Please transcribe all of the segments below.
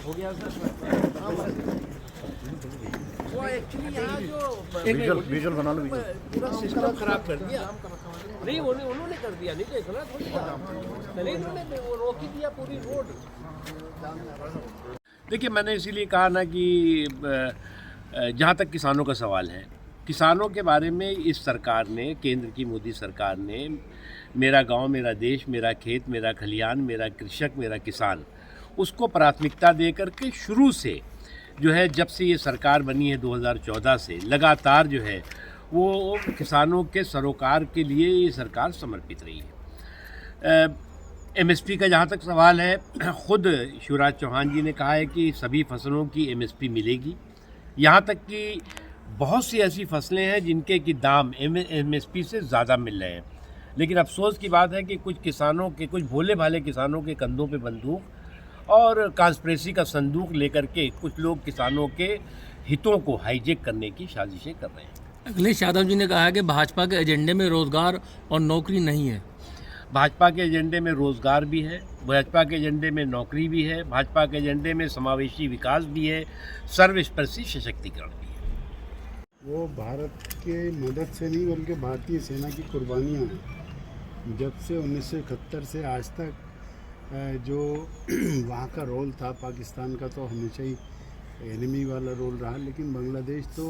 हो गया वो एक्चुअली यहाँ जो विजुअल बना लो पूरा सिस्टम खराब कर दिया। नहीं उन्होंने कर दिया, नहीं तो इतना थोड़ी था। नहीं उन्होंने वो रोक ही दिया पूरी रोड। देखिए, मैंने इसीलिए कहा ना कि जहाँ तक किसानों का सवाल है, किसानों के बारे में इस सरकार ने, केंद्र की मोदी सरकार ने मेरा गांव, मेरा देश, मेरा खेत, मेरा खलिहान, मेरा कृषक, मेरा किसान, उसको प्राथमिकता दे करके शुरू से जो है, जब से ये सरकार बनी है 2014 से लगातार जो है वो किसानों के सरोकार के लिए ये सरकार समर्पित रही है। एमएसपी का जहाँ तक सवाल है, खुद शिवराज चौहान जी ने कहा है कि सभी फसलों की एमएसपी मिलेगी। यहाँ तक कि बहुत सी ऐसी फसलें हैं जिनके कि दाम एमएसपी से ज़्यादा मिल रहे हैं, लेकिन अफसोस की बात है कि कुछ किसानों के, कुछ भोले भाले किसानों के कंधों पे बंदूक और कॉन्स्पिरेसी का संदूक लेकर के कुछ लोग किसानों के हितों को हाईजेक करने की साजिशें कर रहे हैं। अखिलेश यादव जी ने कहा है कि भाजपा के एजेंडे में रोजगार और नौकरी नहीं है। भाजपा के एजेंडे में रोजगार भी है, भाजपा के एजेंडे में नौकरी भी है, भाजपा के एजेंडे में समावेशी विकास भी है, सर्वस्पर्शी सशक्तिकरण भी है। वो भारत के मदद से नहीं बल्कि भारतीय सेना की कुर्बानियाँ हैं। जब से 1971 से आज तक जो वहाँ का रोल था पाकिस्तान का, तो हमेशा ही एनिमी वाला रोल रहा, लेकिन बांग्लादेश तो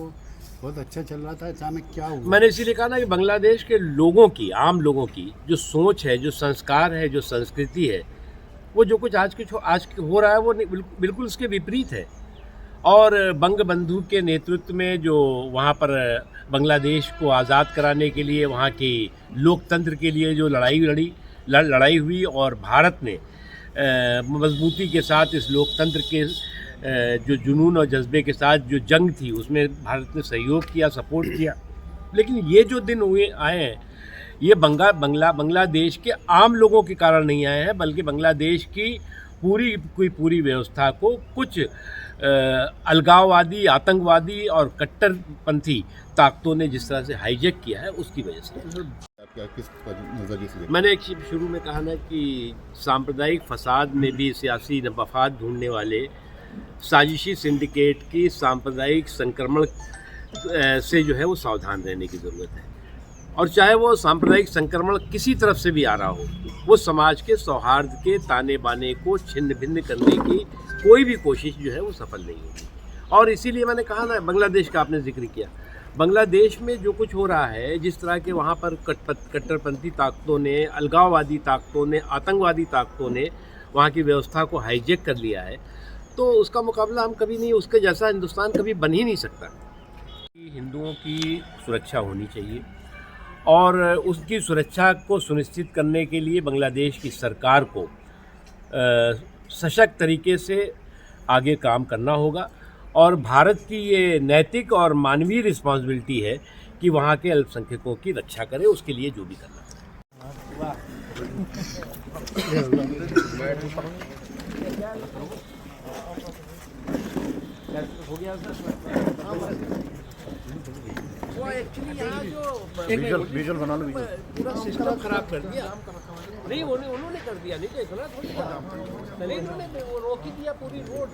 बहुत अच्छा चल रहा था। अचानक क्या हुआ? मैंने इसीलिए कहा ना कि बांग्लादेश के लोगों की, आम लोगों की जो सोच है, जो संस्कार है, जो संस्कृति है, वो जो कुछ आज हो रहा है वो बिल्कुल उसके विपरीत है। और बंग बंधु के नेतृत्व में जो वहाँ पर बांग्लादेश को आज़ाद कराने के लिए, वहाँ की लोकतंत्र के लिए जो लड़ाई हुई और भारत ने मजबूती के साथ इस लोकतंत्र के जो जुनून और जज्बे के साथ जो जंग थी उसमें भारत ने सहयोग किया, सपोर्ट किया। लेकिन ये जो दिन आए हैं, ये बांग्लादेश के आम लोगों के कारण नहीं आए हैं, बल्कि बांग्लादेश की पूरी व्यवस्था को कुछ अलगाववादी, आतंकवादी और कट्टरपंथी ताकतों ने जिस तरह से हाईजेक किया है, उसकी वजह से। किस नजरिए से? मैंने एक शुरू में कहा ना कि सांप्रदायिक फसाद में भी सियासी मफाद ढूंढने वाले साजिशी सिंडिकेट की सांप्रदायिक संक्रमण से जो है वो सावधान रहने की ज़रूरत है। और चाहे वो सांप्रदायिक संक्रमण किसी तरफ से भी आ रहा हो, वो समाज के सौहार्द के ताने बाने को छिन्न भिन्न करने की कोई भी कोशिश जो है वो सफल नहीं होगी। और इसीलिए मैंने कहा ना, बांग्लादेश का आपने जिक्र किया, बांग्लादेश में जो कुछ हो रहा है, जिस तरह के वहाँ पर कट्टरपंथी ताकतों ने, अलगाववादी ताकतों ने, आतंकवादी ताकतों ने वहाँ की व्यवस्था को हाईजेक कर लिया है, तो उसका मुकाबला हम कभी नहीं, उसके जैसा हिंदुस्तान कभी बन ही नहीं सकता। हिंदुओं की सुरक्षा होनी चाहिए और उसकी सुरक्षा को सुनिश्चित करने के लिए बांग्लादेश की सरकार को सशक्त तरीके से आगे काम करना होगा। और भारत की ये नैतिक और मानवीय रिस्पॉन्सिबिलिटी है कि वहाँ के अल्पसंख्यकों की रक्षा करे, उसके लिए जो भी करना है। हो गया वो एक्चुअली यहाँ जो विजुअल बना लो पूरा सिस्टम खराब कर दिया। नहीं उन्होंने कर दिया, नहीं तो इतना थोड़ी था। नहीं उन्होंने वो रोक ही दिया पूरी रोड।